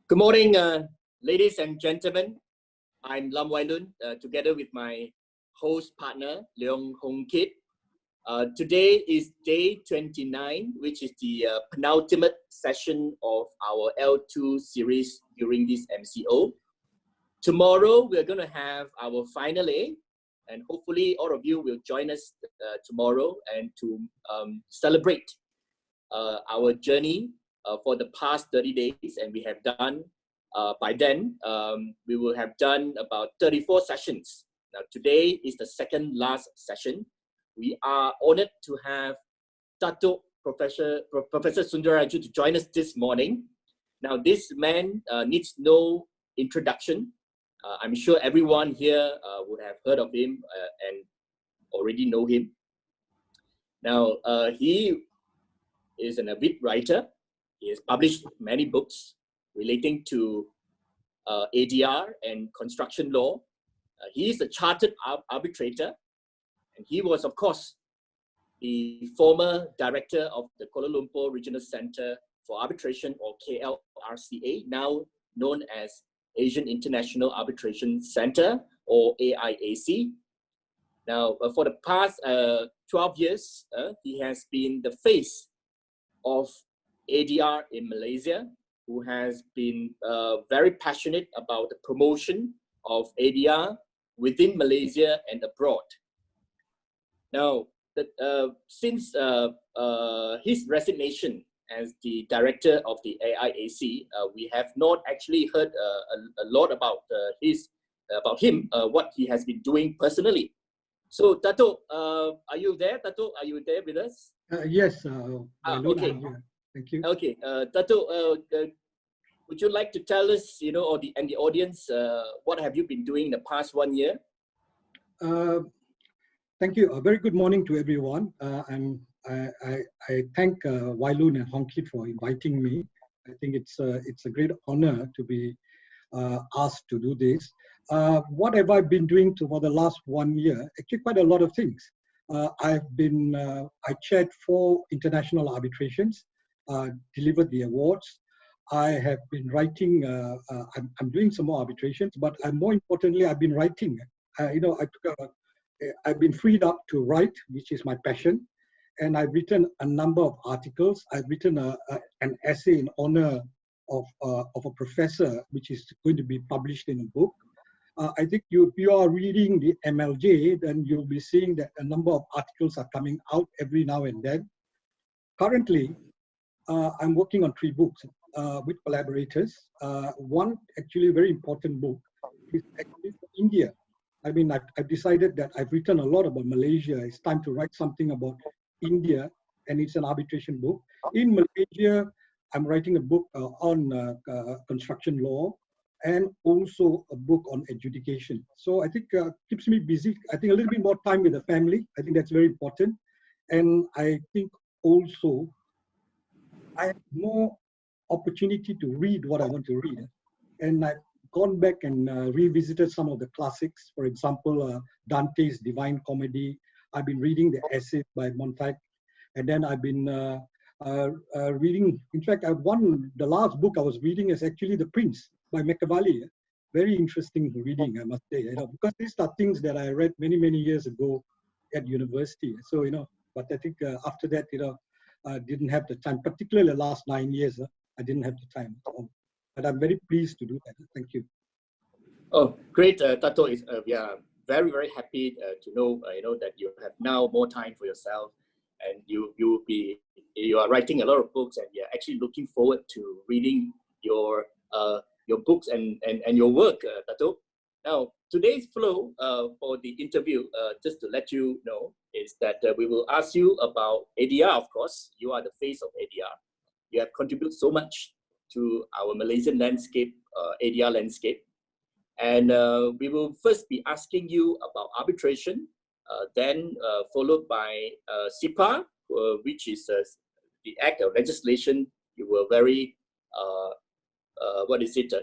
Good morning, ladies and gentlemen. I'm Loon, together with my host partner, Leong Hong Kit. Today is day 29, which is the penultimate session of our L2 series during this MCO. Tomorrow, we're going to have our final A, and hopefully all of you will join us tomorrow and to celebrate our journey for the past 30 days, and we have done, by then, we will have done about 34 sessions. Now, today is the second last session. We are honored to have Datuk Professor Sundra Rajoo to join us this morning. Now, this man needs no introduction. I'm sure everyone here would have heard of him and already know him. Now, he is an avid writer. He has published many books relating to ADR and construction law. He is a chartered arbitrator, and he was, of course, the former director of the Kuala Lumpur Regional Centre for Arbitration, or KLRCA, now known as Asian International Arbitration Centre, or AIAC. Now, for the past 12 years, he has been the face of ADR in Malaysia, who has been very passionate about the promotion of ADR within Malaysia and abroad. Now, since his resignation as the director of the AIAC, we have not actually heard a lot about him, what he has been doing personally. So, Datuk, are you there? Datuk, are you there with us? Yes. Okay. Thank you. Okay, Datuk, would you like to tell us, or the audience, what have you been doing in the past 1 year? Thank you. A very good morning to everyone. I thank Loon and Hong Kit for inviting me. I think it's a great honor to be asked to do this. What have I been doing for the last 1 year? Actually, quite a lot of things. I chaired 4 international arbitrations, delivered the awards. I have been writing. I'm doing some more arbitrations, but more importantly, I've been writing. I've been freed up to write, which is my passion, and I've written a number of articles. I've written an essay in honor of a professor, which is going to be published in a book. I think if you are reading the MLJ, then you'll be seeing that a number of articles are coming out every now and then. Currently, I'm working on 3 books with collaborators. One actually very important book is actually for India. I mean, I've decided that I've written a lot about Malaysia. It's time to write something about India, and it's an arbitration book. In Malaysia, I'm writing a book on construction law, and also a book on adjudication. So I think keeps me busy. I think a little bit more time with the family. I think that's very important. And I think also I have more opportunity to read what I want to read. And I've gone back and revisited some of the classics. For example, Dante's Divine Comedy. I've been reading the essays by Montaigne. And then I've been reading, in fact, the last book I was reading is actually The Prince by Machiavelli. Very interesting reading, I must say, because these are things that I read many, many years ago at university. So, but I think after that, I didn't have the time, particularly the last 9 years, I didn't have the time. But I'm very pleased to do that. Thank you. Oh, great, Dato. We are very, very happy to know, that you have now more time for yourself, and you are writing a lot of books, and you're actually looking forward to reading your books and your work, Dato. Now, today's flow for the interview, just to let you know, is that we will ask you about ADR, of course. You are the face of ADR. You have contributed so much to our Malaysian landscape, ADR landscape. And we will first be asking you about arbitration, then followed by SIPA, which is the act of legislation you were very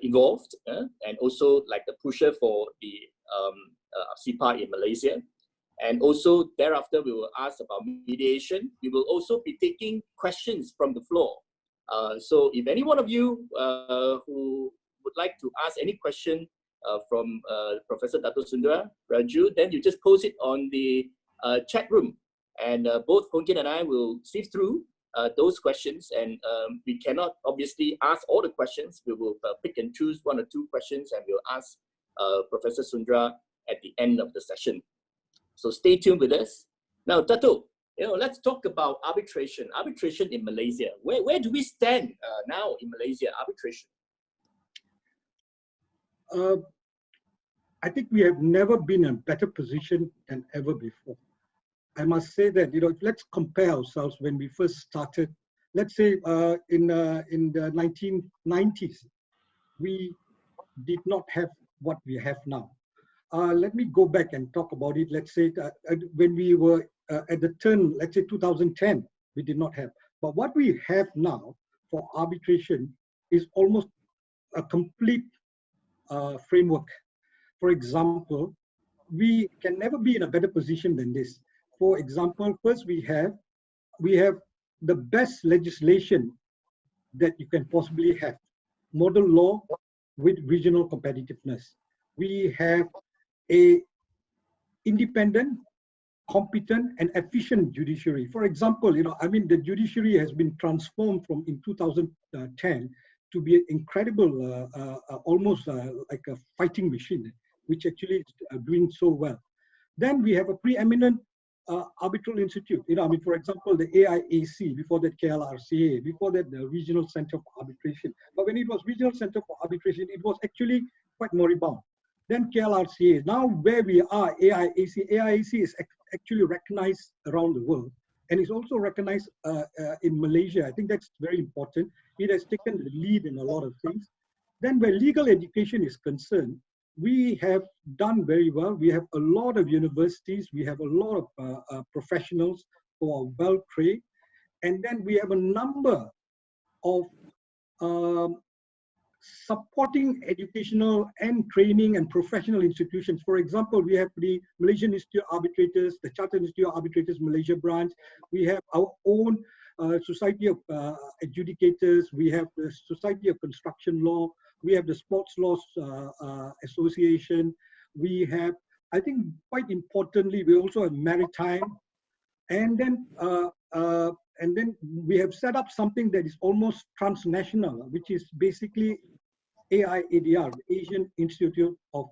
involved, and also like the pusher for the SIPA in Malaysia. And also thereafter, we will ask about mediation. We will also be taking questions from the floor. So if any one of you who would like to ask any question from Professor Datuk Sundra Rajoo, then you just post it on the chat room, and both Hong Kit and I will sift through those questions, and we cannot obviously ask all the questions. We will pick and choose one or two questions, and we'll ask Professor Sundra at the end of the session. So stay tuned with us. Now, Datuk, let's talk about arbitration. Arbitration in Malaysia. Where do we stand now in Malaysia, arbitration? I think we have never been in a better position than ever before. I must say that, let's compare ourselves when we first started. Let's say in the 1990s, we did not have what we have now. Let me go back and talk about it. Let's say when we were at the turn, let's say 2010, we did not have. But what we have now for arbitration is almost a complete framework. For example, we can never be in a better position than this. For example, first we have the best legislation that you can possibly have. Model law with regional competitiveness. We have a independent, competent, and efficient judiciary. For example, the judiciary has been transformed from in 2010 to be an incredible, almost like a fighting machine, which actually is doing so well. Then we have a preeminent arbitral institute. For example, the AIAC, before that KLRCA, before that the Regional Center for Arbitration. But when it was Regional Center for Arbitration, it was actually quite moribund. Then KLRCA. Now where we are, AIAC is actually recognized around the world, and it's also recognized in Malaysia. I think that's very important. It has taken the lead in a lot of things. Then where legal education is concerned, we have done very well. We have a lot of universities. We have a lot of professionals who are well trained. And then we have a number of supporting educational and training and professional institutions. For example, we have the Malaysian Institute of Arbitrators, the Chartered Institute of Arbitrators Malaysia branch. We have our own Society of Adjudicators. We have the Society of Construction Law. We have the Sports Laws Association. We have, I think quite importantly, we also have maritime. And then we have set up something that is almost transnational, which is basically AIADR, Asian Institute of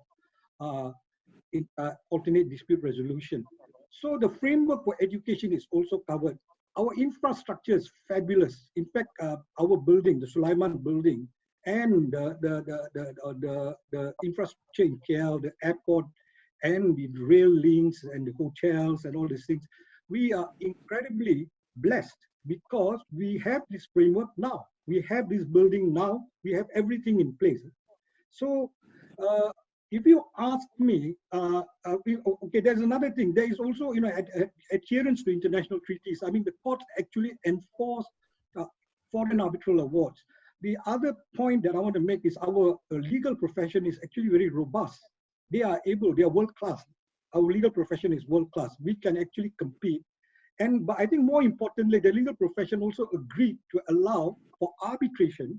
Alternate Dispute Resolution. So the framework for education is also covered. Our infrastructure is fabulous. In fact, our building, the Sulaiman building, and the infrastructure in KL, the airport, and the rail links and the hotels and all these things, we are incredibly blessed because we have this framework now. We have this building now. We have everything in place. So if you ask me, okay, there's another thing. There is also, adherence to international treaties. I mean, the courts actually enforce foreign arbitral awards. The other point that I want to make is our legal profession is actually very robust. They are world-class. Our legal profession is world-class. We can actually compete. But I think more importantly, the legal profession also agreed to allow for arbitration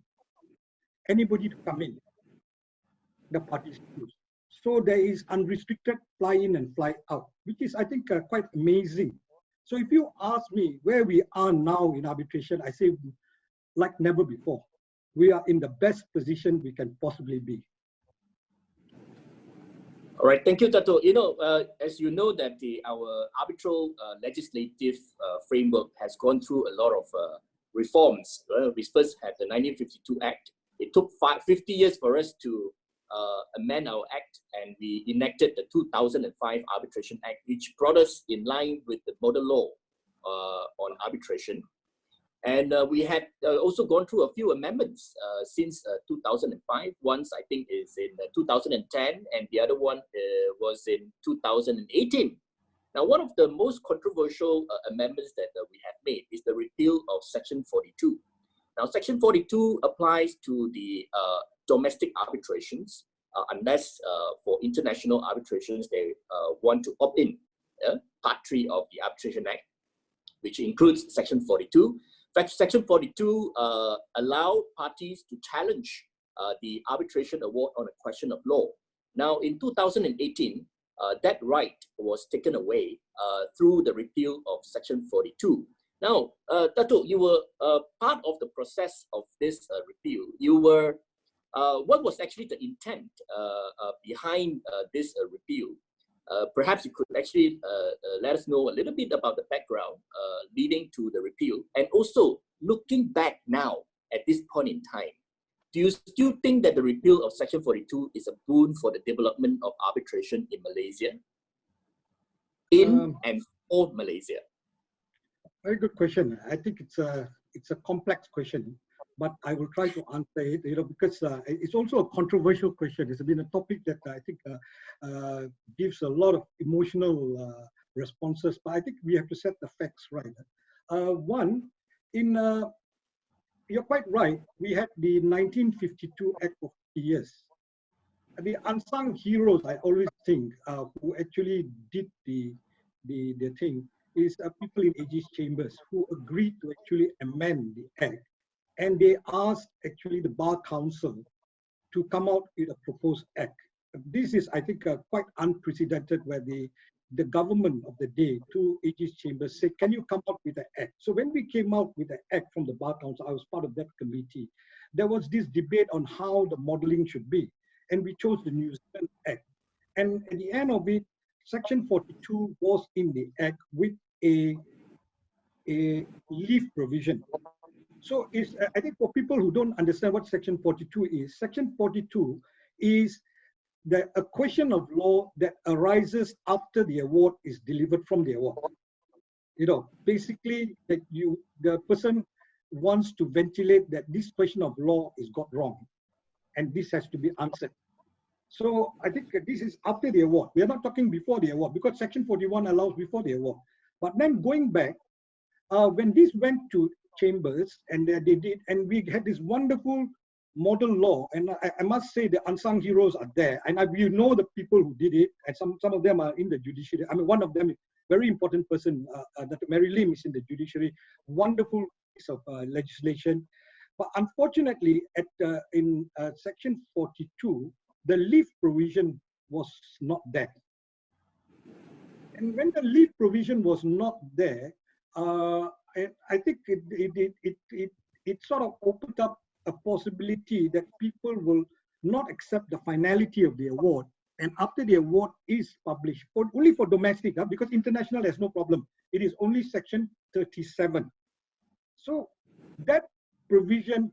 anybody to come in, the parties choose. So there is unrestricted fly in and fly out, which is, I think, quite amazing. So if you ask me where we are now in arbitration, I say like never before. We are in the best position we can possibly be. All right, thank you, Dato. As you know that our arbitral legislative framework has gone through a lot of reforms. We first had the 1952 Act. It took 50 years for us to amend our act, and we enacted the 2005 Arbitration Act, which brought us in line with the model law on arbitration. And we had also gone through a few amendments since 2005. Once, I think, is in 2010, and the other one was in 2018. Now, one of the most controversial amendments that we have made is the repeal of Section 42. Now, Section 42 applies to the domestic arbitrations, unless for international arbitrations they want to opt in, Part 3 of the Arbitration Act, which includes Section 42. Section 42 allowed parties to challenge the arbitration award on a question of law. Now, in 2018, that right was taken away through the repeal of Section 42. Now, Datuk, you were part of the process of this repeal. You were, what was actually the intent behind this repeal? Perhaps you could actually let us know a little bit about the background leading to the repeal, and also looking back now at this point in time. Do you still think that the repeal of Section 42 is a boon for the development of arbitration in Malaysia? And for Malaysia? Very good question. I think it's a complex question, but I will try to answer it. Because it's also a controversial question. It's been a topic that I think gives a lot of emotional responses. But I think we have to set the facts right. One, you're quite right. We had the 1952 Act of years. The unsung heroes, I always think, who actually did the thing, is people in AG's chambers who agreed to actually amend the Act. And they asked actually the Bar Council to come out with a proposed Act. This is, I think, quite unprecedented, where the government of the day, to AG's chambers, said, can you come out with an Act? So when we came out with the Act from the Bar Council, I was part of that committee, there was this debate on how the modeling should be. And we chose the New Zealand Act. And at the end of it, Section 42 was in the Act with a leave provision. So it's, I think for people who don't understand what Section 42 is, Section 42 is a question of law that arises after the award is delivered from the award. Basically that the person wants to ventilate that this question of law is got wrong, and this has to be answered. So I think this is after the award. We are not talking before the award, because Section 41 allows before the award. But then going back, when this went to chambers, and they did, and we had this wonderful model law, and I must say the unsung heroes are there, and you know the people who did it, and some of them are in the judiciary. I mean, one of them is a very important person, Dr. Mary Lim, is in the judiciary. Wonderful piece of legislation. But unfortunately, in Section 42, the leave provision was not there. And when the leave provision was not there, I think it sort of opened up a possibility that people will not accept the finality of the award. And after the award is published, only for domestic, because international has no problem. It is only Section 37. So that provision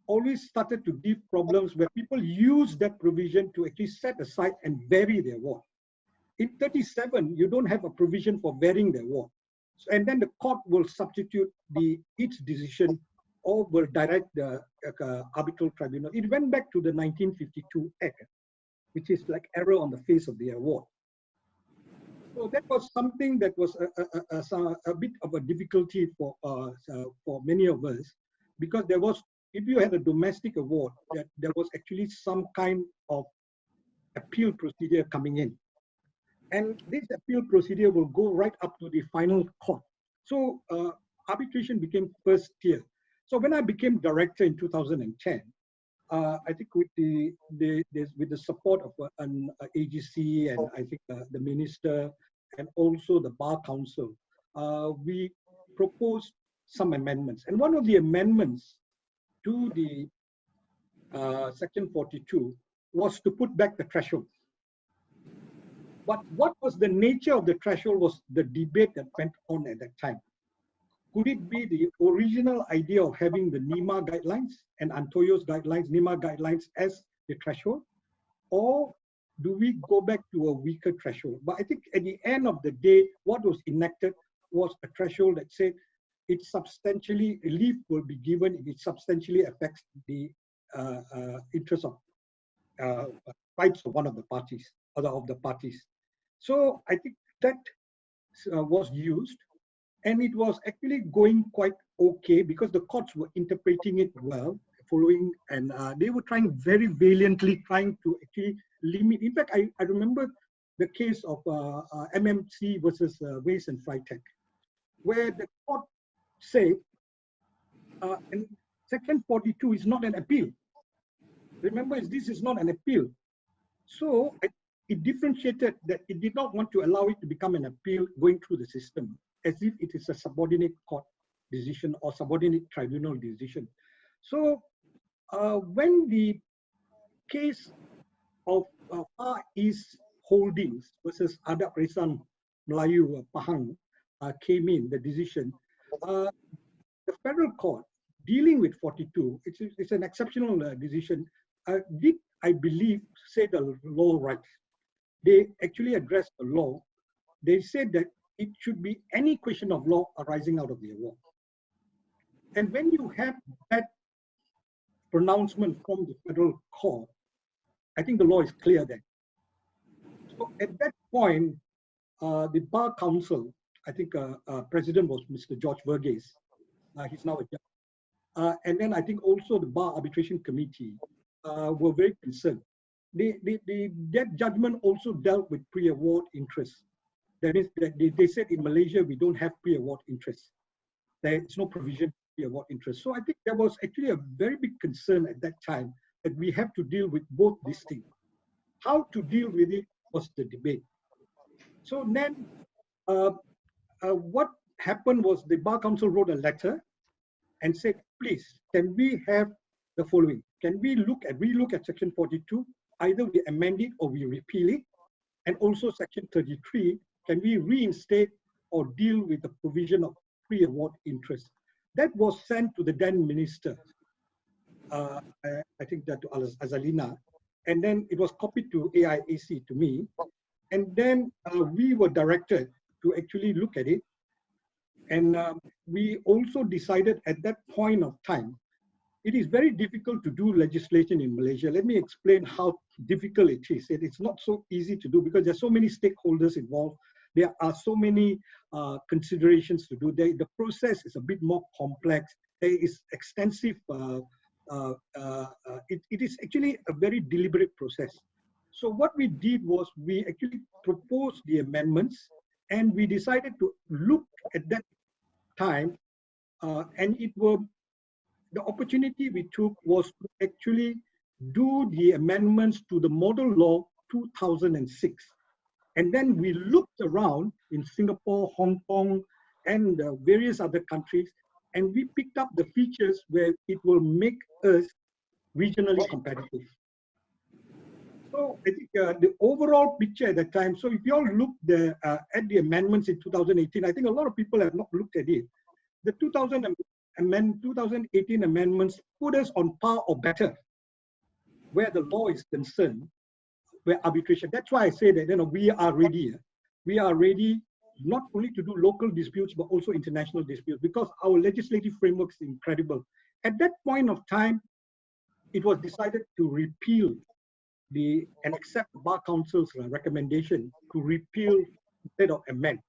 always started to give problems, where people use that provision to actually set aside and vary the award. In 37, you don't have a provision for varying the award. So, and then the court will substitute its decision, or will direct the arbitral tribunal. It went back to the 1952 Act, which is like error on the face of the award. So that was something that was a bit of a difficulty for many of us, because there was, if you had a domestic award, that there was actually some kind of appeal procedure coming in. And this appeal procedure will go right up to the final court. So arbitration became first tier. So when I became director in 2010, I think with the support of an AGC, and I think the minister, and also the Bar Council, we proposed some amendments. And one of the amendments to the Section 42 was to put back the threshold. But what was the nature of the threshold was the debate that went on at that time. Could it be the original idea of having the NEMA guidelines and Antoyo's guidelines, NEMA guidelines as the threshold? Or do we go back to a weaker threshold? But I think at the end of the day, what was enacted was a threshold that said it substantially, relief will be given if it substantially affects the interest of rights of one of the parties, or of the parties. So I think that was used, and it was actually going quite okay, because the courts were interpreting it well, following, and they were trying very valiantly, trying to actually limit. In fact, I remember the case of MMC versus Waste and Frytech, where the court said And Section 42 is not an appeal. Remember, this is not an appeal. So it differentiated that it did not want to allow it to become an appeal going through the system, as if it is a subordinate court decision or subordinate tribunal decision. So when the case of Far East Holdings versus Adat Resan Melayu Pahang came in, the decision, the federal court dealing with 42, it's an exceptional decision, did, I believe, say the law right. They actually addressed the law. They said that it should be any question of law arising out of the award. And when you have that pronouncement from the federal court, I think the law is clear then. So at that point, the Bar Council, I think President was Mr. George Verghese. He's now a judge. And then I think also the Bar Arbitration Committee were very concerned. That judgment also dealt with pre-award interest. That is, they said in Malaysia, we don't have pre-award interest. There's no provision for pre-award interest. So I think there was actually a very big concern at that time that we have to deal with both these things. How to deal with it was the debate. So then what happened was the Bar Council wrote a letter and said, please, can we have the following? Can we relook at Section 42? Either we amend it or we repeal it. And also Section 33, can we reinstate or deal with the provision of pre-award interest? That was sent to the then minister, I think that to Azalina, and then it was copied to AIAC, to me. And then we were directed to actually look at it. And we also decided at that point of time, it is very difficult to do legislation in Malaysia. Let me explain how difficult it is. It's not so easy to do because there's so many stakeholders involved. There are so many considerations to do. The process is a bit more complex. There is extensive, it is actually a very deliberate process. So what we did was we actually proposed the amendments and we decided to look at that time and the opportunity we took was to actually do the amendments to the Model Law 2006. And then we looked around in Singapore, Hong Kong, and various other countries, and we picked up the features where it will make us regionally competitive. So I think the overall picture at that time, so if you all look at the amendments in 2018, I think a lot of people have not looked at it. The 2018 amendments put us on par or better where the law is concerned, where arbitration. That's why I say that we are ready. We are ready not only to do local disputes, but also international disputes because our legislative framework is incredible. At that point of time, it was decided to repeal and accept the Bar Council's recommendation to repeal instead of amend.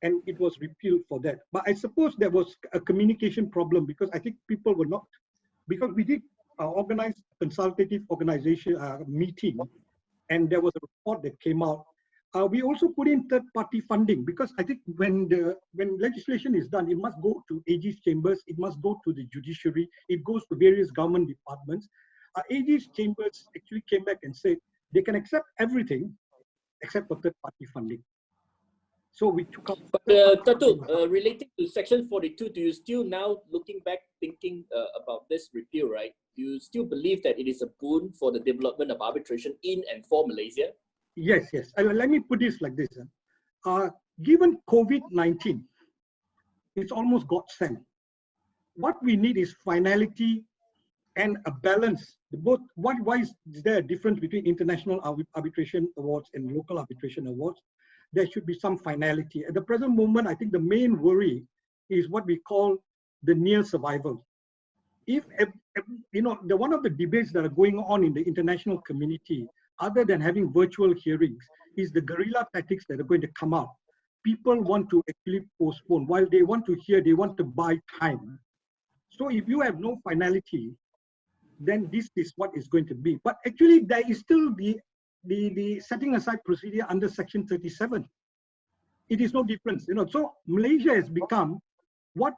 And it was repealed for that. But I suppose there was a communication problem because I think people were not, because we did organize consultative organization meeting and there was a report that came out. We also put in third-party funding because I think when legislation is done, it must go to AG's chambers, it must go to the judiciary, it goes to various government departments. AG's chambers actually came back and said they can accept everything except for third-party funding. So we took up. But Datuk, relating to Section 42, do you still now, looking back, thinking about this repeal, right? Do you still believe that it is a boon for the development of arbitration in and for Malaysia? Yes, yes. Let me put this like this. Given COVID-19, it's almost godsend. What we need is finality and a balance. Why is there a difference between international arbitration awards and local arbitration awards? There should be some finality. At the present moment, I think the main worry is what we call the near survival. If one of the debates that are going on in the international community, other than having virtual hearings, is the guerrilla tactics that are going to come out. People want to actually postpone. While they want to hear, they want to buy time. So if you have no finality, then this is what is going to be. But actually, there is still the setting aside procedure under Section 37. It is no difference. So Malaysia has become what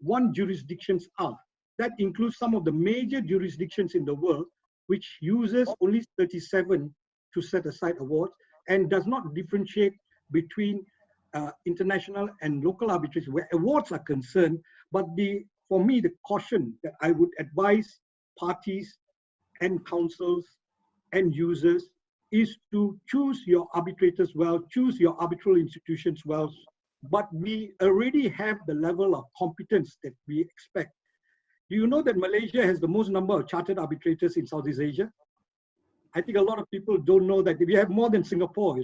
one jurisdictions are. That includes some of the major jurisdictions in the world, which uses only 37 to set aside awards and does not differentiate between international and local arbitration where awards are concerned. But for me, the caution that I would advise parties and councils and users is to choose your arbitrators well, choose your arbitral institutions well, but we already have the level of competence that we expect. Do you know that Malaysia has the most number of chartered arbitrators in Southeast Asia? I think a lot of people don't know that we have more than Singapore.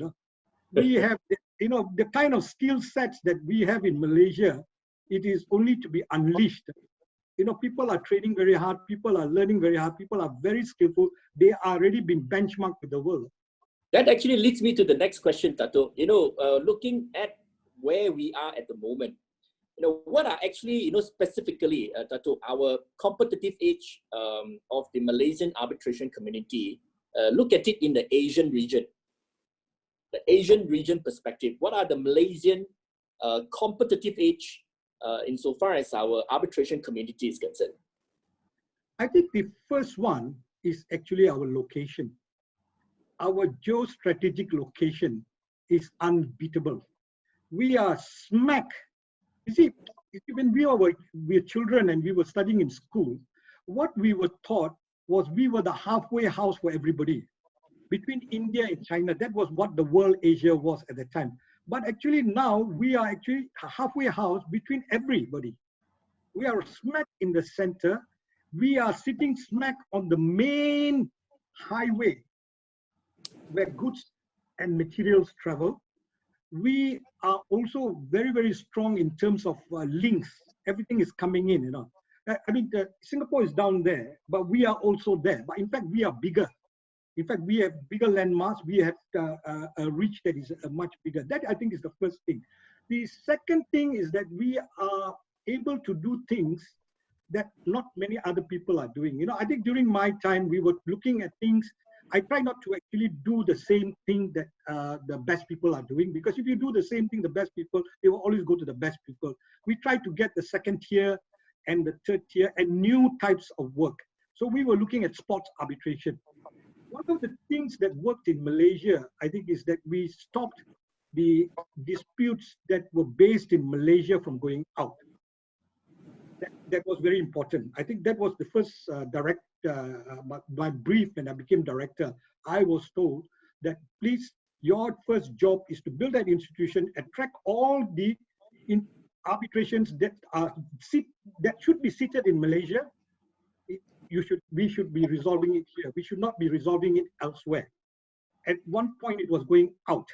We have, the kind of skill sets that we have in Malaysia. It is only to be unleashed. People are training very hard. People are learning very hard. People are very skillful. They are already been benchmarked with the world. That actually leads me to the next question, Tato. Looking at where we are at the moment, what are actually, specifically, Tato, our competitive edge of the Malaysian arbitration community? Look at it in the Asian region perspective. What are the Malaysian competitive edge insofar as our arbitration community is concerned? I think the first one is actually our location. Our geostrategic location is unbeatable. We are smack. You see, when we were children and we were studying in school, what we were taught was we were the halfway house for everybody. Between India and China, that was what the world Asia was at the time. But actually now we are actually a halfway house between everybody. We are smack in the center. We are sitting smack on the main highway where goods and materials travel. We are also very, very strong in terms of links. Everything is coming in, Singapore is down there, but we are also there. But in fact, we are bigger. In fact, we have bigger landmass. We have a reach that is much bigger. That, I think, is the first thing. The second thing is that we are able to do things that not many other people are doing. I think during my time, we were looking at things. I try not to actually do the same thing that the best people are doing, because if you do the same thing, the best people, they will always go to the best people. We try to get the second tier and the third tier and new types of work. So we were looking at sports arbitration. One of the things that worked in Malaysia, I think, is that we stopped the disputes that were based in Malaysia from going out. That was very important. I think that was the first my brief when I became director. I was told that, please, your first job is to build that institution, attract all the arbitrations that should be seated in Malaysia. We should be resolving it here. We should not be resolving it elsewhere. At one point, it was going out.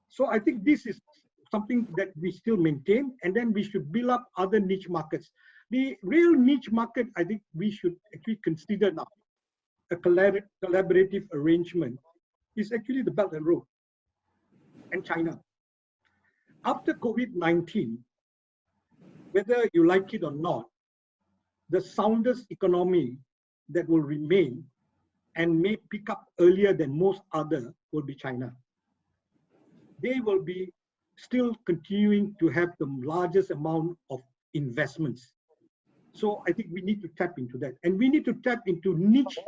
So I think this is something that we still maintain, and then we should build up other niche markets. The real niche market, I think we should actually consider now, a collaborative arrangement, is actually the Belt and Road and China. After COVID-19, whether you like it or not, the soundest economy that will remain and may pick up earlier than most other will be China. They will be still continuing to have the largest amount of investments. So I think we need to tap into that. And we need to tap into niche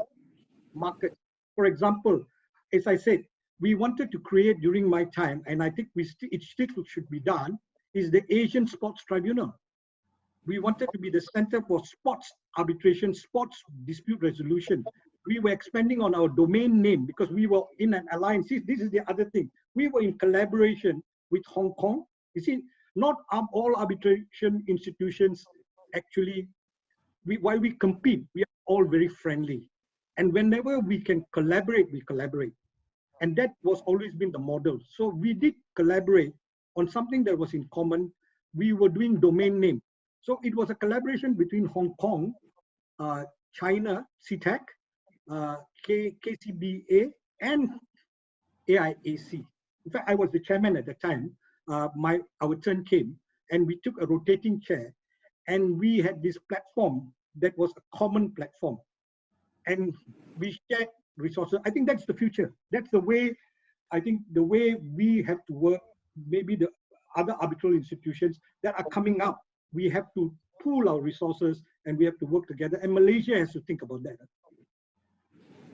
markets. For example, as I said, we wanted to create during my time, and I think it still should be done, is the Asian Sports Tribunal. We wanted to be the center for sports arbitration, sports dispute resolution. We were expanding on our domain name because we were in an alliance. This is the other thing. We were in collaboration with Hong Kong. You see, not all arbitration institutions actually, while we compete, we are all very friendly. And whenever we can collaborate, we collaborate. And that was always been the model. So we did collaborate on something that was in common. We were doing domain name. So it was a collaboration between Hong Kong, China, CTAC, KCBA, and AIAC. In fact, I was the chairman at the time. Our turn came, and we took a rotating chair, and we had this platform that was a common platform, and we shared resources. I think that's the future. That's the way, I think, the way we have to work. Maybe the other arbitral institutions that are coming up, we have to pool our resources and we have to work together. And Malaysia has to think about that.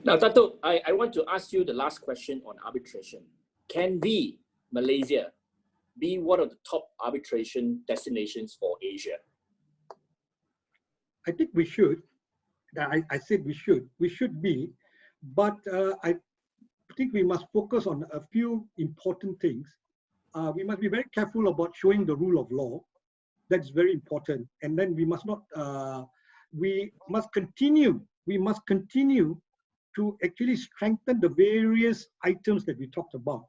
Now, Datuk, I want to ask you the last question on arbitration. Can we, Malaysia, be one of the top arbitration destinations for Asia? I think we should. I said we should. We should be. But I think we must focus on a few important things. We must be very careful about showing the rule of law. That's very important. And then we must not, we must continue to actually strengthen the various items that we talked about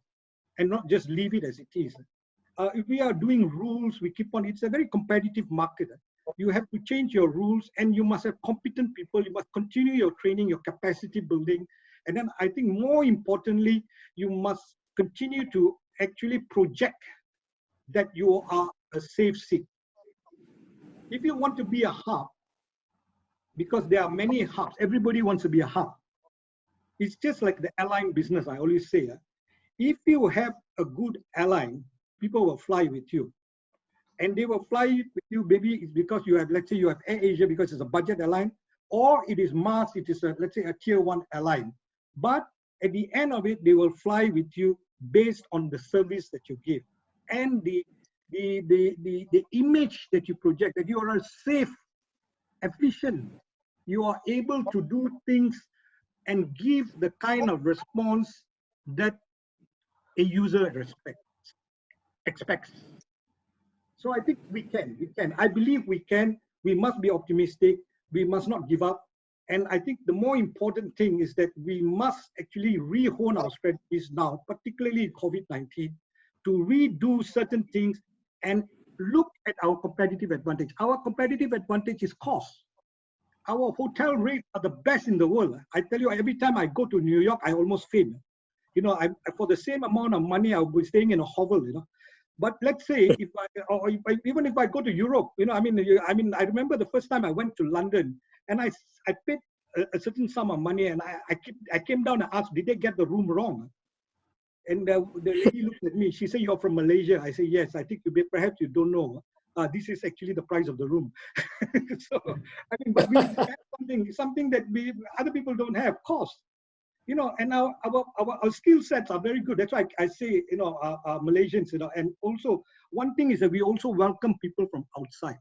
and not just leave it as it is. If we are doing rules, we keep on, it's a very competitive market. You have to change your rules and you must have competent people. You must continue your training, your capacity building. And then I think more importantly, you must continue to actually project that you are a safe seat. If you want to be a hub, because there are many hubs, everybody wants to be a hub. It's just like the airline business, I always say. If you have a good airline, people will fly with you. And they will fly with you, maybe it's because you have, let's say you have AirAsia because it's a budget airline, or it is Mars, it is, let's say, a tier 1 airline. But at the end of it, they will fly with you based on the service that you give. And the image that you project, that you are safe, efficient, you are able to do things and give the kind of response that a user expects. So I think we can. I believe we can. We must be optimistic. We must not give up. And I think the more important thing is that we must actually re-hone our strategies now, particularly in COVID-19, to redo certain things and look at our competitive advantage. Our competitive advantage is cost. Our hotel rates are the best in the world. I tell you, every time I go to New York, I almost faint. You know, for the same amount of money, I'll be staying in a hovel, you know. But let's say even if I go to Europe, you know, I mean, I remember the first time I went to London and I paid a certain sum of money and I came down and asked, did they get the room wrong? And the lady looked at me. She said, "You're from Malaysia." I said, "Yes." I think perhaps you don't know. This is actually the price of the room. So I mean, but we have something that other people don't have. Cost. You know, and our skill sets are very good. That's why I say, you know, Malaysians, you know, and also one thing is that we also welcome people from outside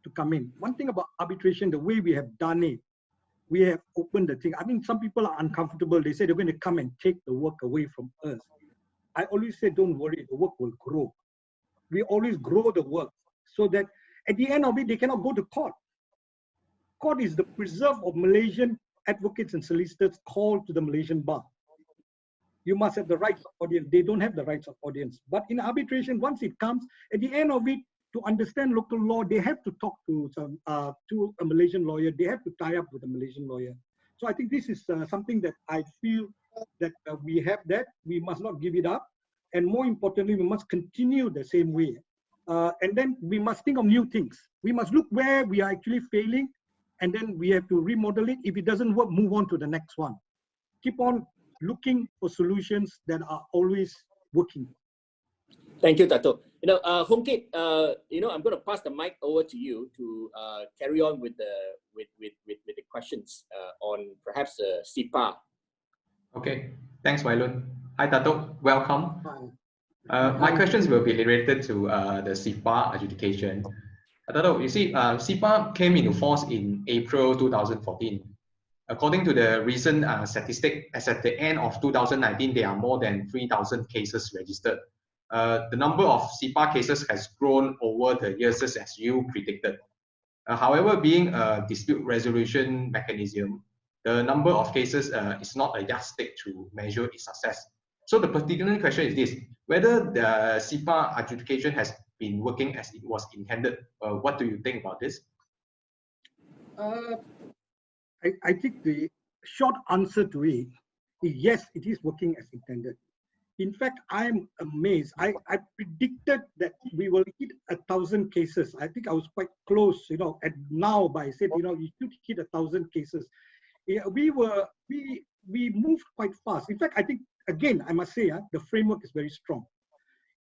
to come in. One thing about arbitration, the way we have done it, we have opened the thing. I mean, some people are uncomfortable. They say they're going to come and take the work away from us. I always say, don't worry, the work will grow. We always grow the work so that at the end of it, they cannot go to court. Court is the preserve of Malaysian advocates and solicitors called to the Malaysian bar. You must have the rights of audience. They don't have the rights of audience. But in arbitration, once it comes, at the end of it, to understand local law, they have to talk to a Malaysian lawyer. They have to tie up with a Malaysian lawyer. So I think this is something that I feel that we have that. We must not give it up. And more importantly, we must continue the same way. And then we must think of new things. We must look where we are actually failing, and then we have to remodel it. If it doesn't work, move on to the next one. Keep on looking for solutions that are always working. Thank you, Datuk. You know, Hong Kit, you know, I'm going to pass the mic over to you to carry on with the questions on perhaps SIPA. Okay, thanks, Loon. Hi, Datuk. Welcome. My questions will be related to the SIPA adjudication. Datuk, you see, SIPA came into force in April 2014. According to the recent statistic, as at the end of 2019, there are more than 3,000 cases registered. The number of SIPA cases has grown over the years as you predicted. However, being a dispute resolution mechanism, the number of cases is not a yardstick to measure its success. So the particular question is this: whether the SIPA adjudication has been working as it was intended. What do you think about this? I think the short answer to it is yes, it is working as intended. In fact, I'm amazed. I predicted that we will hit 1,000 cases. I think I was quite close, you know, and now, but I said, you know, you should hit 1,000 cases. Yeah, we moved quite fast. In fact, I think, again, I must say, the framework is very strong.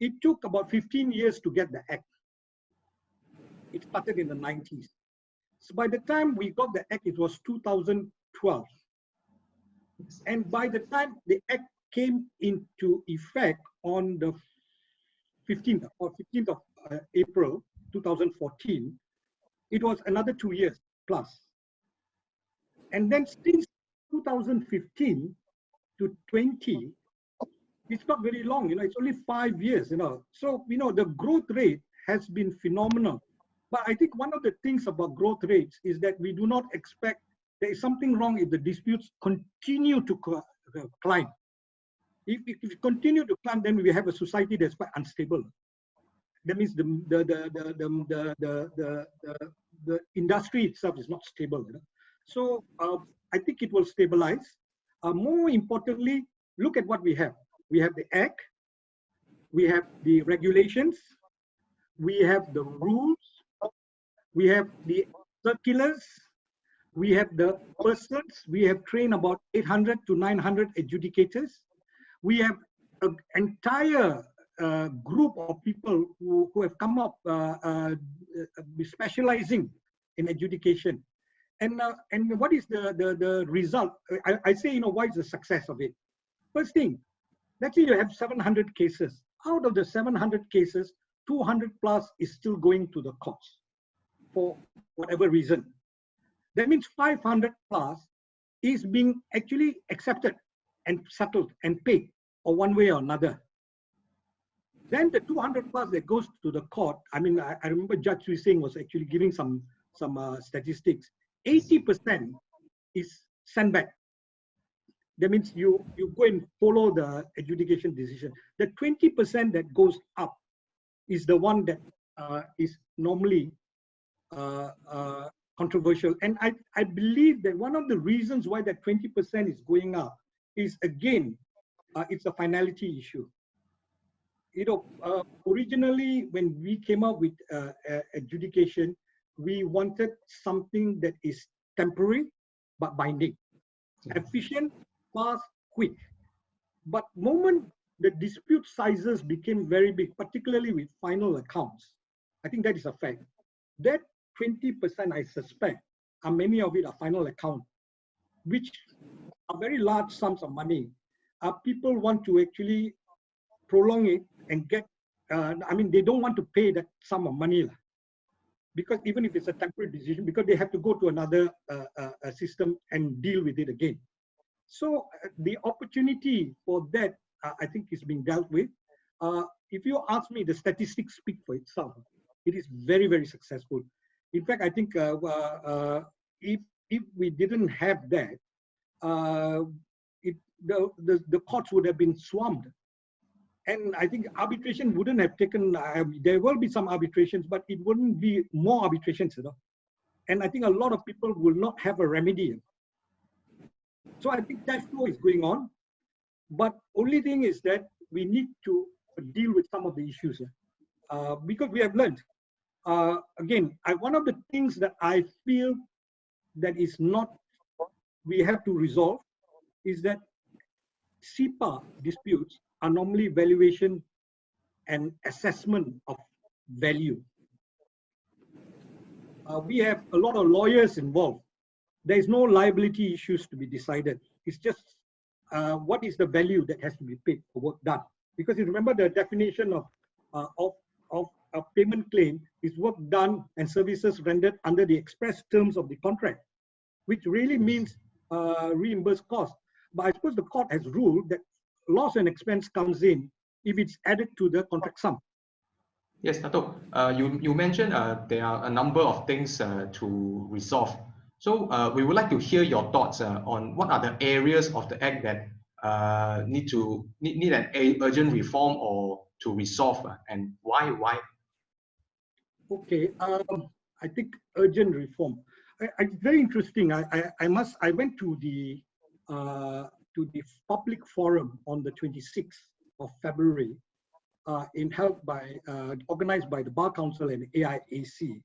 It took about 15 years to get the act. It started in the 90s. So by the time we got the act, it was 2012. And by the time the act came into effect on the 15th of April 2014, it was another 2 years plus. And then since 2015 to 20, it's not very long, it's only 5 years, So, the growth rate has been phenomenal. But I think one of the things about growth rates is that we do not expect, there is something wrong if the disputes continue to climb. If you continue to climb, then we have a society that's quite unstable. That means the industry itself is not stable. So I think it will stabilize. More importantly, look at what we have. We have the act, we have the regulations, we have the rules, we have the circulars, we have the persons. We have trained about 800 to 900 adjudicators. We have an entire group of people who have come up specializing in adjudication. And what is the result? I say, why is the success of it? First thing, let's say you have 700 cases. Out of the 700 cases, 200 plus is still going to the courts for whatever reason. That means 500 plus is being actually accepted and settled and paid, or one way or another. Then the 200 plus that goes to the court, I remember Judge Sui Singh was actually giving some statistics. 80% is sent back. That means you go and follow the adjudication decision. The 20% that goes up is the one that is normally controversial. And I believe that one of the reasons why that 20% is going up is, again, it's a finality issue. Originally, when we came up with adjudication, we wanted something that is temporary but binding, efficient, fast, quick. But moment the dispute sizes became very big, particularly with final accounts, I think that is a fact. That 20%, I suspect, many of it are final account, which are very large sums of money. People want to actually prolong it and get, they don't want to pay that sum of money, because even if it's a temporary decision, because they have to go to another system and deal with it again. So the opportunity for that, I think, is being dealt with. If you ask me, the statistics speak for itself. It is very, very successful. In fact, I think if we didn't have that, the courts would have been swamped. And I think arbitration wouldn't have taken, there will be some arbitrations, but it wouldn't be more arbitrations, And I think a lot of people will not have a remedy. So I think that flow is going on. But only thing is that we need to deal with some of the issues, because we have learned. Again, one of the things that I feel that is not, we have to resolve, is that SIPA disputes are normally valuation and assessment of value. We have a lot of lawyers involved. There is no liability issues to be decided. It's just what is the value that has to be paid for work done. Because you remember the definition of a payment claim is work done and services rendered under the express terms of the contract, which really means reimbursed cost. But I suppose the court has ruled that loss and expense comes in if it's added to the contract sum. Yes, Datuk, you mentioned there are a number of things to resolve. So we would like to hear your thoughts on what are the areas of the Act that need an urgent reform or to resolve, and why? Okay, I think urgent reform. It's very interesting. I went to the public forum on the 26th of February, organized by the Bar Council and AIAC,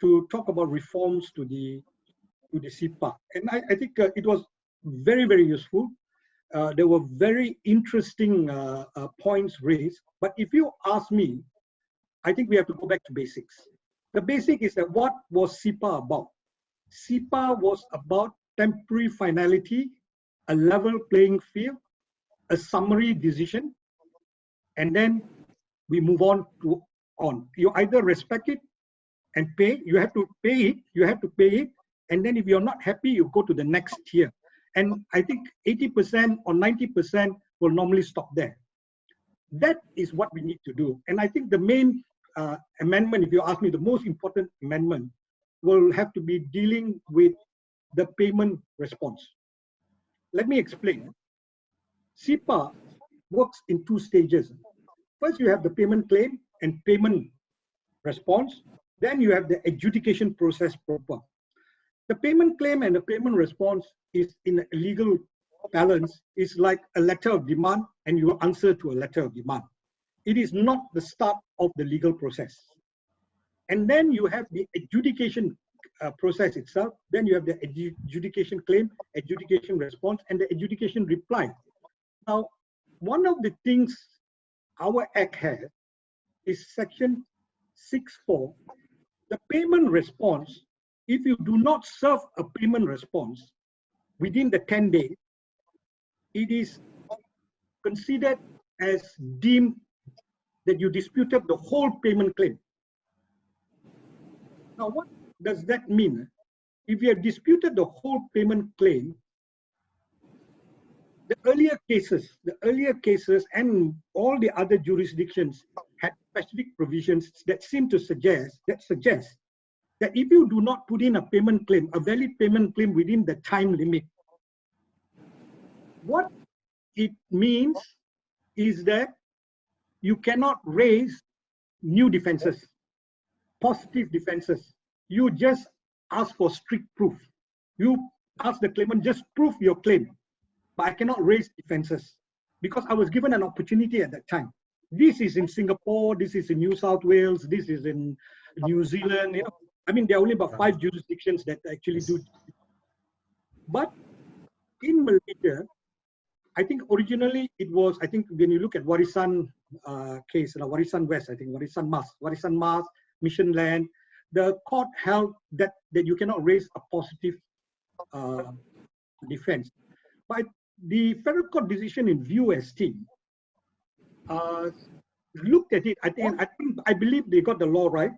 to talk about reforms to the SIPA. And I think it was very, very useful. There were very interesting points raised. But if you ask me, I think we have to go back to basics. The basic is that what was SIPA about? SIPA was about temporary finality, a level playing field, a summary decision, and then we move on. You either respect it and pay, you have to pay it, and then if you're not happy, you go to the next tier. And I think 80% or 90% will normally stop there. That is what we need to do. And I think the main amendment, if you ask me, the most important amendment will have to be dealing with the payment response. Let me explain. SIPA works in two stages. First, you have the payment claim and payment response. Then you have the adjudication process proper. The payment claim and the payment response is, in a legal balance, is like a letter of demand, and you answer to a letter of demand. It is not the start of the legal process. And then you have the adjudication process itself. Then you have the adjudication claim, adjudication response, and the adjudication reply. Now, one of the things our Act has is Section 6.4. The payment response, if you do not serve a payment response within the 10 days, it is considered as deemed that you disputed the whole payment claim. Now, what does that mean? If you have disputed the whole payment claim, the earlier cases and all the other jurisdictions had specific provisions that seem to suggest that if you do not put in a payment claim, a valid payment claim within the time limit, what it means is that you cannot raise new defenses, positive defenses. You just ask for strict proof. You ask the claimant, just prove your claim, but I cannot raise defenses because I was given an opportunity at that time. This is in Singapore, this is in New South Wales, this is in New Zealand. You know, I mean, there are only about 5 jurisdictions that actually do. But in Malaysia, I think originally it was, I think when you look at Warisan case, Warisan West, I think Warisan Mas, Mission Land, the court held that you cannot raise a positive defense. But the federal court decision in VUST looked at it. I believe they got the law right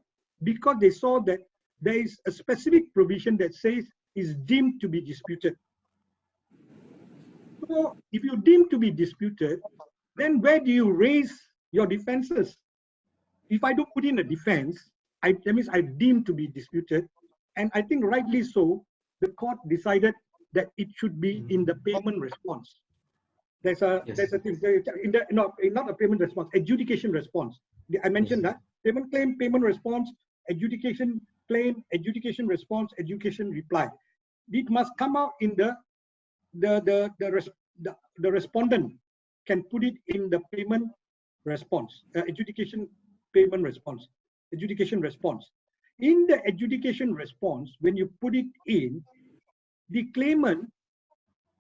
because they saw that there is a specific provision that says is deemed to be disputed. So if you deem to be disputed, then where do you raise your defenses? If I don't put in a defense, that means I deem to be disputed. And I think rightly so, the court decided that it should be in the payment response. There's a thing, not a payment response, adjudication response. I mentioned that payment claim, payment response, adjudication claim, adjudication response, adjudication reply. It must come out in the respondent can put it in the payment response, adjudication payment response, adjudication response. In the adjudication response, when you put it in, the claimant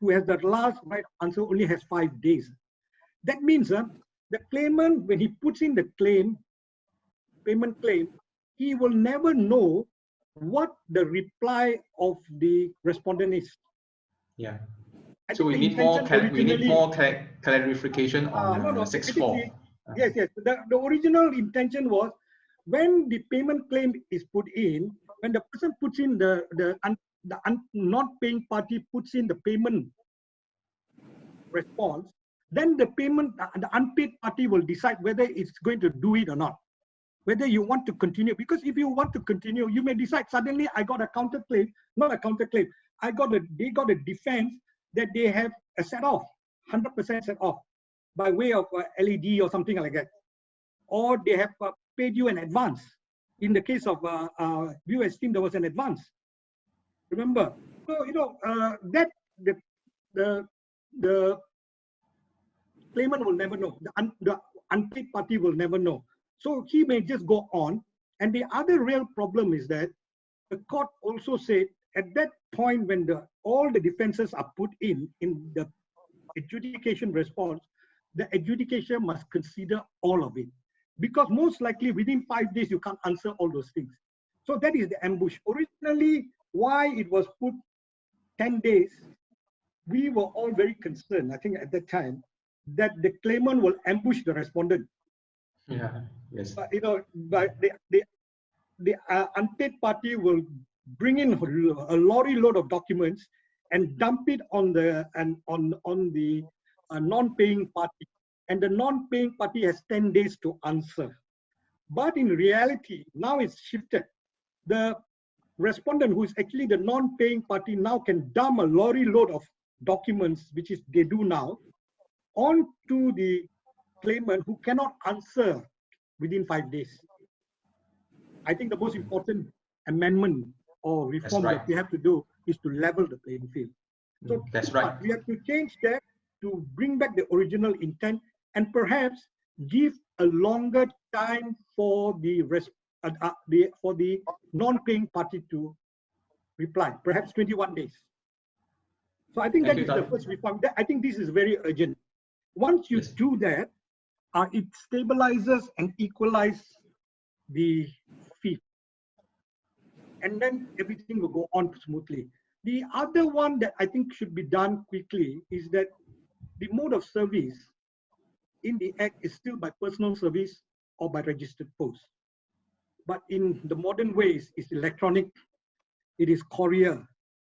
who has the last right answer only has 5 days. That means the claimant, when he puts in the claim, payment claim, he will never know what the reply of the respondent is. Yeah. So we need more clarification on 6.4. Yes. The original intention was when the payment claim is put in, when the person puts in the not paying party puts in the payment response, then the unpaid party will decide whether it's going to do it or not, whether you want to continue. Because if you want to continue, you may decide suddenly I got a counterclaim, not a counterclaim. They got a defense that they have a set off, 100% set off by way of LED or something like that, or they have paid you an advance. In the case of US team, there was an advance. Remember, so that the claimant will never know. The unpaid party will never know. So he may just go on. And the other real problem is that the court also said at that point when all the defenses are put in the adjudication response, the adjudication must consider all of it. Because most likely within 5 days, you can't answer all those things. So that is the ambush. Originally, why it was put 10 days, we were all very concerned, I think at that time, that the claimant will ambush the respondent. Yeah, yes. But, but the unpaid party will bring in a lorry load of documents and dump it on the non-paying party, and the non-paying party has 10 days to answer. But in reality, now it's shifted. The respondent, who is actually the non-paying party, now can dump a lorry load of documents, which is they do now, onto the claimant who cannot answer within 5 days. I think the most important amendment or reform that we have to do is to level the playing field. So that's right. We have to change that to bring back the original intent, and perhaps give a longer time for the non-paying party to reply, perhaps 21 days. So I think that is the first reform. I think this is very urgent. Once you do that, it stabilizes and equalizes the fee, and then everything will go on smoothly. The other one that I think should be done quickly is that the mode of service in the Act is still by personal service or by registered post. But in the modern ways, it's electronic, it is courier,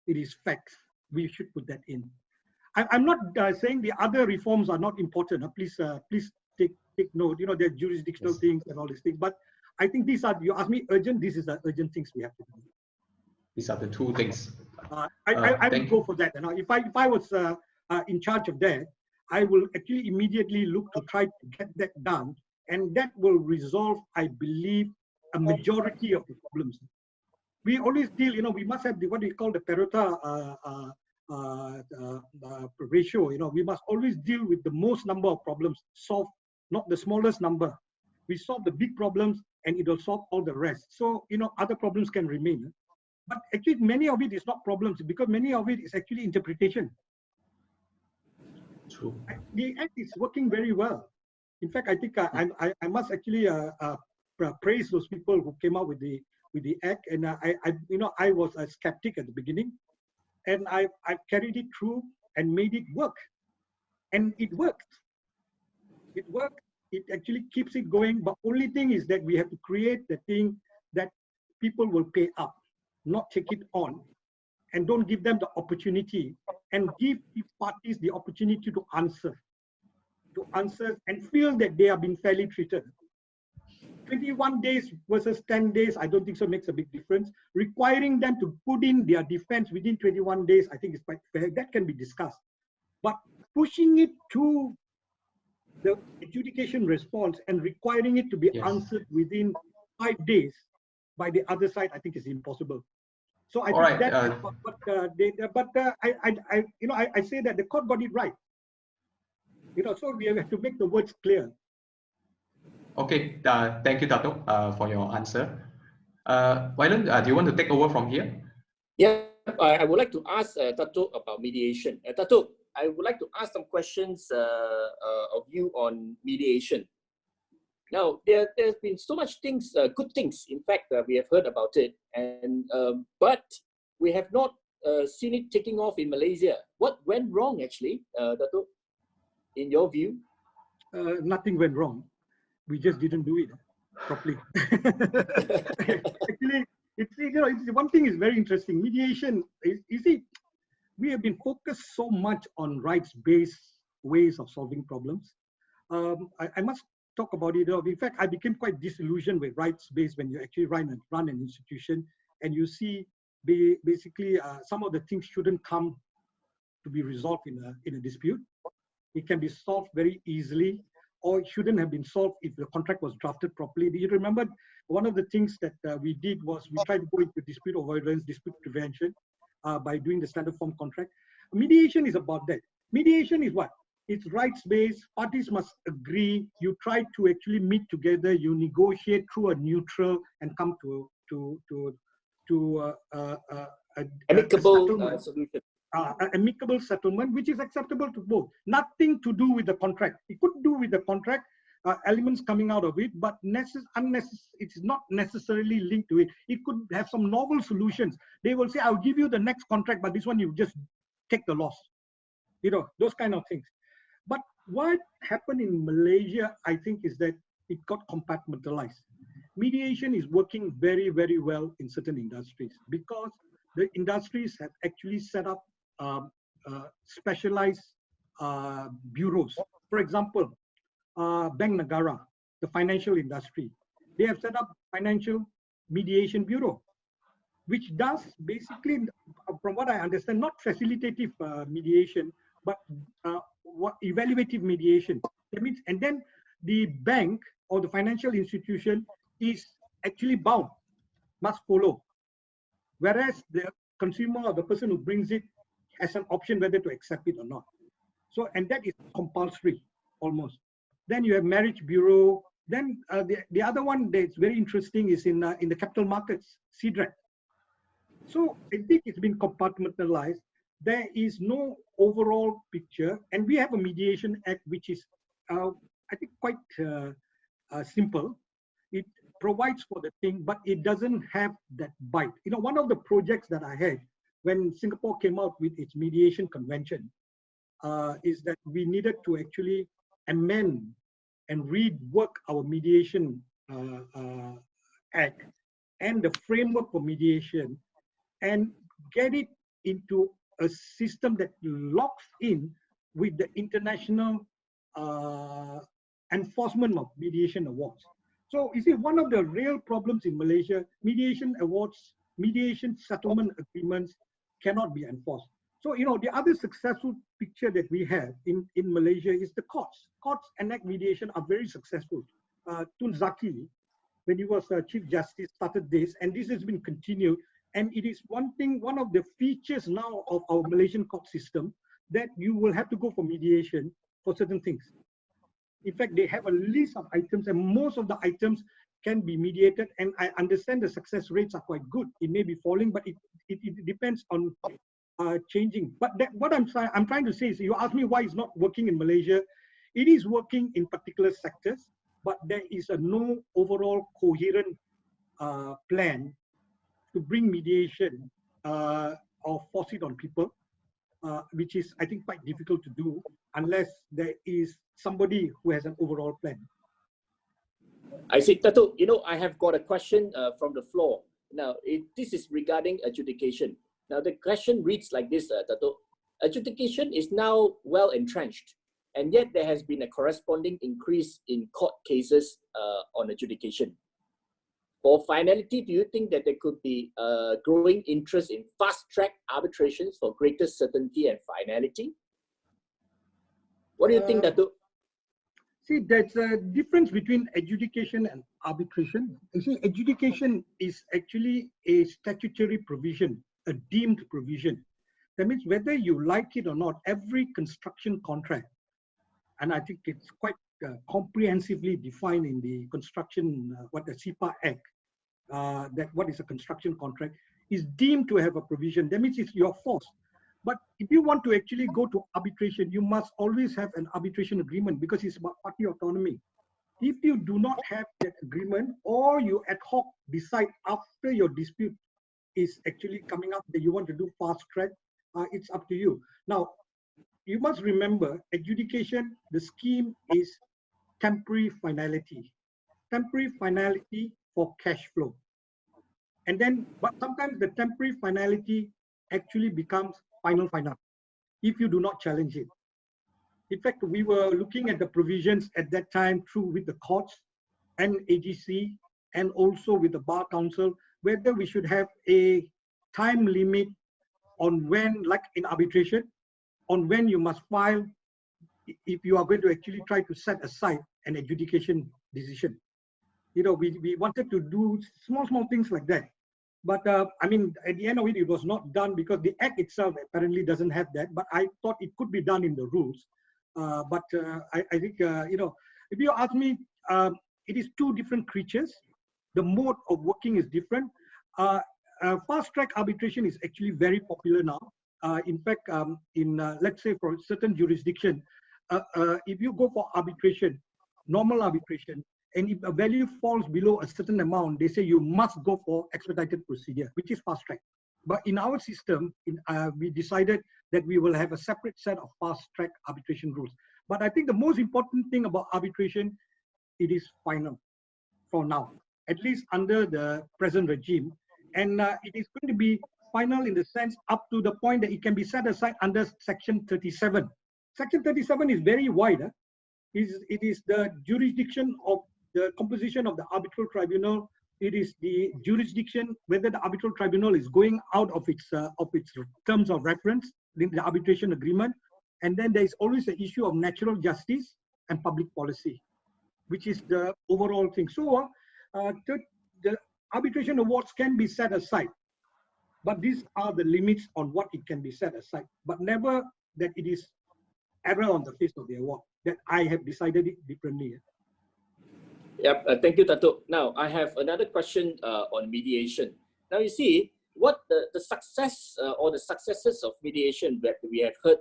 it is fax. We should put that in. I'm not saying the other reforms are not important. Please take note. There are jurisdictional things and all these things. But I think these are, you ask me urgent, this is the urgent things we have to do. These are the two things. I will go for that. If I was in charge of that, I will actually immediately look to try to get that done, and that will resolve, I believe, a majority of the problems. We always deal, we must have what we call the Pareto ratio. We must always deal with the most number of problems, solve not the smallest number. We solve the big problems, and it will solve all the rest. So, other problems can remain. But actually, many of it is not problems, because many of it is actually interpretation. True. The Act is working very well. In fact, I think I must actually praise those people who came out with the Act. And I was a skeptic at the beginning, and I carried it through and made it work. And it worked. It worked. It actually keeps it going. But only thing is that we have to create the thing that people will pay up, not take it on, and don't give them the opportunity, and give the parties the opportunity to answer and feel that they are being fairly treated. 21 days versus 10 days, I don't think so makes a big difference. Requiring them to put in their defense within 21 days, I think is quite fair. That can be discussed. But pushing it to the adjudication response and requiring it to be answered within 5 days by the other side, I think is impossible. So I think I say that the court got it right. So we have to make the words clear. Okay, thank you, Datuk, for your answer. Wylon, do you want to take over from here? Yeah, I would like to ask Datuk about mediation. Datuk, I would like to ask some questions of you on mediation. Now, there's been so much things, good things. In fact, we have heard about it, and but we have not seen it taking off in Malaysia. What went wrong, actually, Datuk, in your view? Nothing went wrong. We just didn't do it properly. Actually, it's one thing is very interesting. Mediation, you see, we have been focused so much on rights-based ways of solving problems. I must talk about it. In fact, I became quite disillusioned with rights-based when you actually run an institution, and you see basically some of the things shouldn't come to be resolved in a dispute. It can be solved very easily, or it shouldn't have been solved if the contract was drafted properly. Do you remember one of the things that we did was we tried to go into dispute avoidance, dispute prevention by doing the standard form contract. Mediation is about that. Mediation is what? It's rights-based. Parties must agree. You try to actually meet together. You negotiate through a neutral and come to amicable solution. Amicable settlement, which is acceptable to both. Nothing to do with the contract. It could do with the contract. elements coming out of it, but it's not necessarily linked to it. It could have some novel solutions. They will say, I'll give you the next contract, but this one you just take the loss. Those kind of things. But what happened in Malaysia, I think, is that it got compartmentalized. Mediation is working very, very well in certain industries because the industries have actually set up specialized bureaus. For example, Bank Negara, the financial industry, they have set up Financial Mediation Bureau, which does basically, from what I understand, not facilitative mediation, but evaluative mediation. That means, and then the bank or the financial institution is actually bound, must follow. Whereas the consumer or the person who brings it has an option whether to accept it or not. So, and that is compulsory almost. Then you have Marriage Bureau. Then the other one that's very interesting is in the capital markets, CDRAC. So I think it's been compartmentalized. There is no overall picture, and we have a mediation act which is, I think, quite simple. It provides for the thing, but it doesn't have that bite. One of the projects that I had when Singapore came out with its mediation convention is that we needed to actually amend and rework our mediation act and the framework for mediation and get it into a system that locks in with the international enforcement of mediation awards. So you see, one of the real problems in Malaysia, mediation awards, mediation settlement agreements cannot be enforced. So, the other successful picture that we have in Malaysia is the courts. Courts enact mediation are very successful. Tun Zaki, when he was Chief Justice, started this, and this has been continued. And it is one of the features now of our Malaysian court system, that you will have to go for mediation for certain things. In fact, they have a list of items, and most of the items can be mediated. And I understand the success rates are quite good. It may be falling, but it depends on changing. But what I'm trying to say is, you ask me why it's not working in Malaysia. It is working in particular sectors, but there is no overall coherent plan to bring mediation or force it on people, which is, I think, quite difficult to do unless there is somebody who has an overall plan. I see, Datuk, I have got a question from the floor. Now, this is regarding adjudication. Now, the question reads like this, Datuk. Adjudication is now well entrenched, and yet there has been a corresponding increase in court cases on adjudication. For finality, do you think that there could be a growing interest in fast-track arbitrations for greater certainty and finality? What do you think, Datuk? See, there's a difference between adjudication and arbitration. You see, adjudication is actually a statutory provision, a deemed provision. That means whether you like it or not, every construction contract, and I think it's quite comprehensively defined in the construction, the CIPA Act, that what is a construction contract, is deemed to have a provision. That means it's your force. But if you want to actually go to arbitration, you must always have an arbitration agreement because it's about party autonomy. If you do not have that agreement, or you ad hoc decide after your dispute is actually coming up that you want to do fast track, it's up to you. Now, you must remember, adjudication, the scheme is temporary finality. Temporary finality for cash flow. And then, but sometimes the temporary finality actually becomes final if you do not challenge it. In fact, we were looking at the provisions at that time through with the courts and AGC and also with the Bar Council, whether we should have a time limit on when, like in arbitration, on when you must file if you are going to actually try to set aside an adjudication decision. We wanted to do small things like that. But I mean, at the end of it, it was not done because the Act itself apparently doesn't have that. But I thought it could be done in the rules. I think, if you ask me, it is two different creatures. The mode of working is different. Fast track arbitration is actually very popular now. In fact, let's say for a certain jurisdiction, if you go for arbitration, normal arbitration, and if a value falls below a certain amount, they say you must go for expedited procedure, which is fast track. But in our system, we decided that we will have a separate set of fast track arbitration rules. But I think the most important thing about arbitration, it is final for now, at least under the present regime. And it is going to be final in the sense up to the point that it can be set aside under Section 37. Section 37 is very wide. It is the jurisdiction of the composition of the arbitral tribunal. It is the jurisdiction whether the arbitral tribunal is going out of its terms of reference in the arbitration agreement. And then there is always the issue of natural justice and public policy, which is the overall thing. So the arbitration awards can be set aside, but these are the limits on what it can be set aside, but never that it is error on the face of the award, that I have decided it differently. Yep, thank you, Datuk. Now, I have another question on mediation. Now, you see, what the success or the successes of mediation that we have heard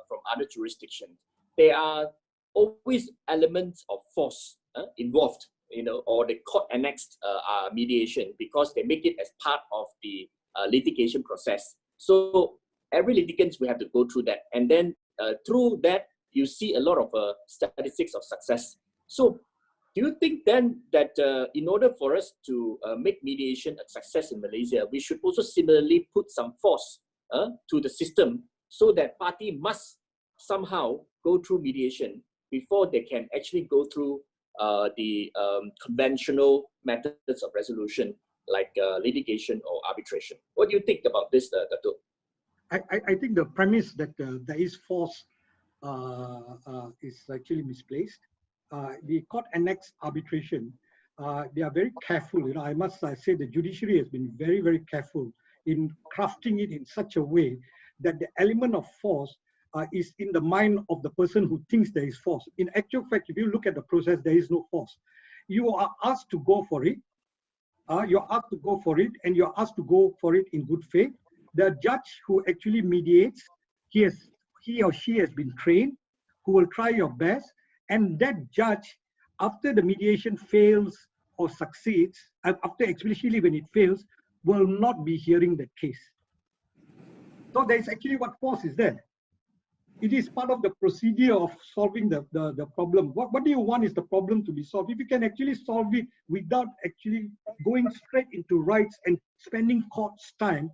from other jurisdictions, there are always elements of force involved, or the court annexed mediation, because they make it as part of the litigation process. So every litigant will have to go through that. And then through that, you see a lot of statistics of success. So do you think then that in order for us to make mediation a success in Malaysia, we should also similarly put some force to the system so that party must somehow go through mediation before they can actually go through the conventional methods of resolution like litigation or arbitration? What do you think about this, Datuk? I think the premise that there is force is actually misplaced. The court annex arbitration, they are very careful. I must say the judiciary has been very, very careful in crafting it in such a way that the element of force is in the mind of the person who thinks there is force. In actual fact, if you look at the process, there is no force. You are asked to go for it. You're asked to go for it, and you're asked to go for it in good faith. The judge who actually mediates, he or she has been trained, who will try your best. And that judge, after the mediation fails or succeeds, after especially when it fails, will not be hearing the case. So there is actually what force is there. It is part of the procedure of solving the problem. What do you want is the problem to be solved. If you can actually solve it without actually going straight into rights and spending court's time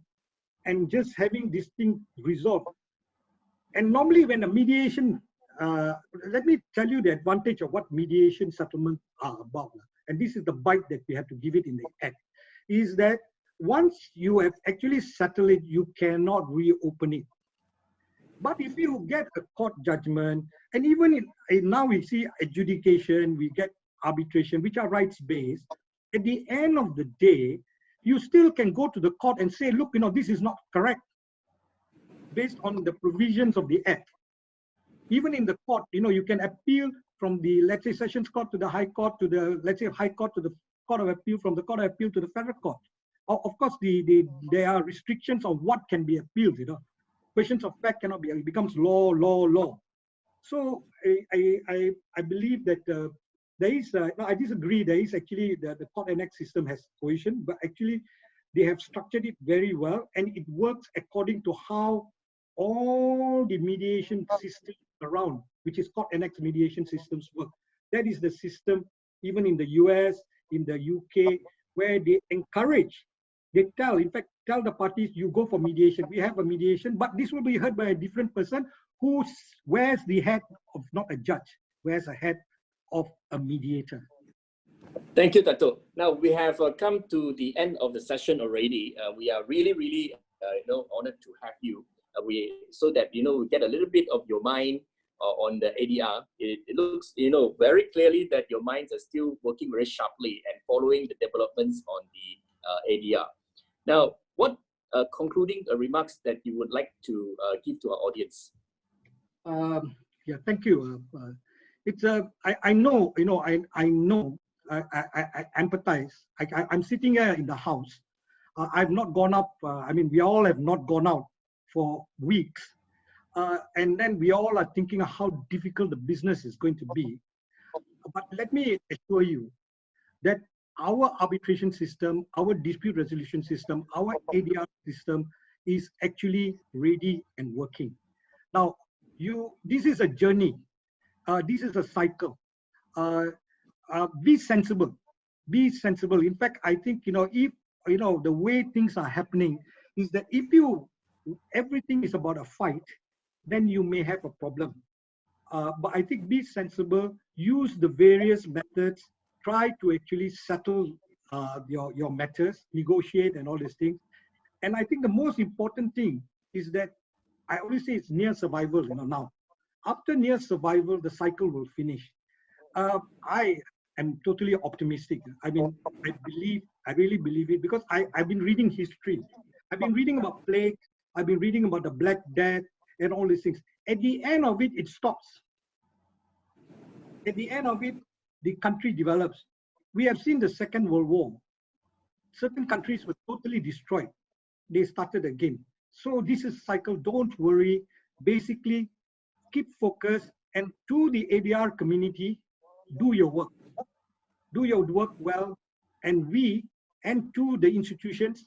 and just having this thing resolved. And normally when a mediation, let me tell you the advantage of what mediation settlements are about. And this is the bite that we have to give it in the act, is that once you have actually settled it, you cannot reopen it. But if you get a court judgment, and even now we see adjudication, we get arbitration, which are rights-based, at the end of the day, you still can go to the court and say, look, this is not correct, based on the provisions of the act. Even in the court, you can appeal from the, let's say, Sessions Court to the High Court to the, let's say, High Court to the Court of Appeal, from the Court of Appeal to the Federal Court. Of course, there are restrictions on what can be appealed, Questions of fact cannot be, it becomes law. So I believe that there is, no, I disagree, there is actually, the court annex system has cohesion, but actually they have structured it very well, and it works according to how all the mediation systems around, which is court annex mediation systems, work. That is the system even in the US, in the UK, where they encourage, they tell the parties, you go for mediation. We have a mediation, but this will be heard by a different person who wears the hat of not a judge, wears a hat of a mediator. Thank you, Datuk. Now we have come to the end of the session already. We are really, really honored to have you. So that we get a little bit of your mind on the ADR. It looks very clearly that your minds are still working very sharply and following the developments on the ADR. Now, what concluding remarks that you would like to give to our audience? Yeah, thank you. It's I know, I empathize. I'm sitting here in the house. I've not gone up. We all have not gone out for weeks. And then we all are thinking of how difficult the business is going to be. But let me assure you that our arbitration system, our dispute resolution system, our ADR system is actually ready and working. Now, this is a journey. This is a cycle. Be sensible. Be sensible. In fact, I think, if, the way things are happening is that if everything is about a fight, then you may have a problem. But I think be sensible, use the various methods, try to actually settle your matters, negotiate and all these things. And I think the most important thing is that I always say it's near survival, now. After near survival, the cycle will finish. I am totally optimistic. I mean, I really believe it, because I've been reading history. I've been reading about plague. I've been reading about the Black Death and all these things. At the end of it, it stops. At the end of it, the country develops. We have seen the Second World War. Certain countries were totally destroyed. They started again. So this is cycle. Don't worry. Basically, keep focused. And to the ADR community, do your work. Do your work well. And to the institutions,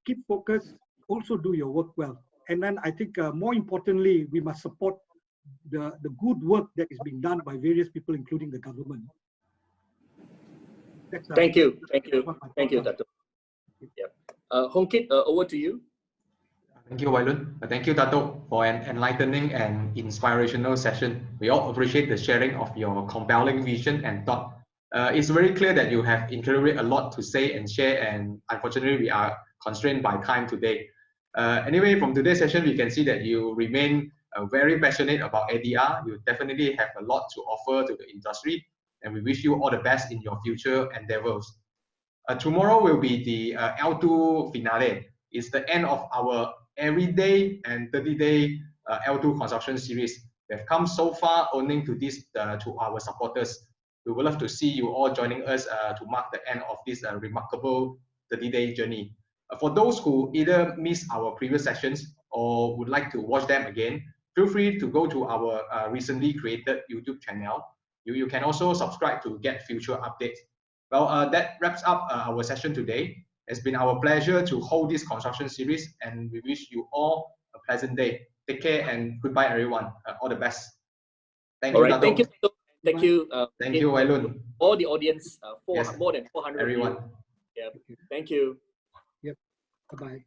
keep focused. Also do your work well. And then I think more importantly, we must support the good work that is being done by various people, including the government. Thank you, Datuk. Yeah. Hong Kit, over to you. Thank you, Wai Loon. Thank you, Datuk, for an enlightening and inspirational session. We all appreciate the sharing of your compelling vision and thought. It's very clear that you have included a lot to say and share, and unfortunately, we are constrained by time today. Anyway, from today's session, we can see that you remain very passionate about ADR. You definitely have a lot to offer to the industry, and we wish you all the best in your future endeavors. Tomorrow will be the L2 finale. It's the end of our everyday and 30-day L2 construction series. We have come so far owing to this to our supporters. We would love to see you all joining us to mark the end of this remarkable 30-day journey. For those who either missed our previous sessions or would like to watch them again, feel free to go to our recently created YouTube channel. You can also subscribe to get future updates. Well, that wraps up our session today. It's been our pleasure to hold this construction series, and we wish you all a pleasant day. Take care and goodbye, everyone. All the best. Thank you, Datuk. Thank you. Thank you. Thank you, Wai Loon. All the audience, Yes, more than 400 everyone. Yeah. Thank you. Yep. Bye-bye.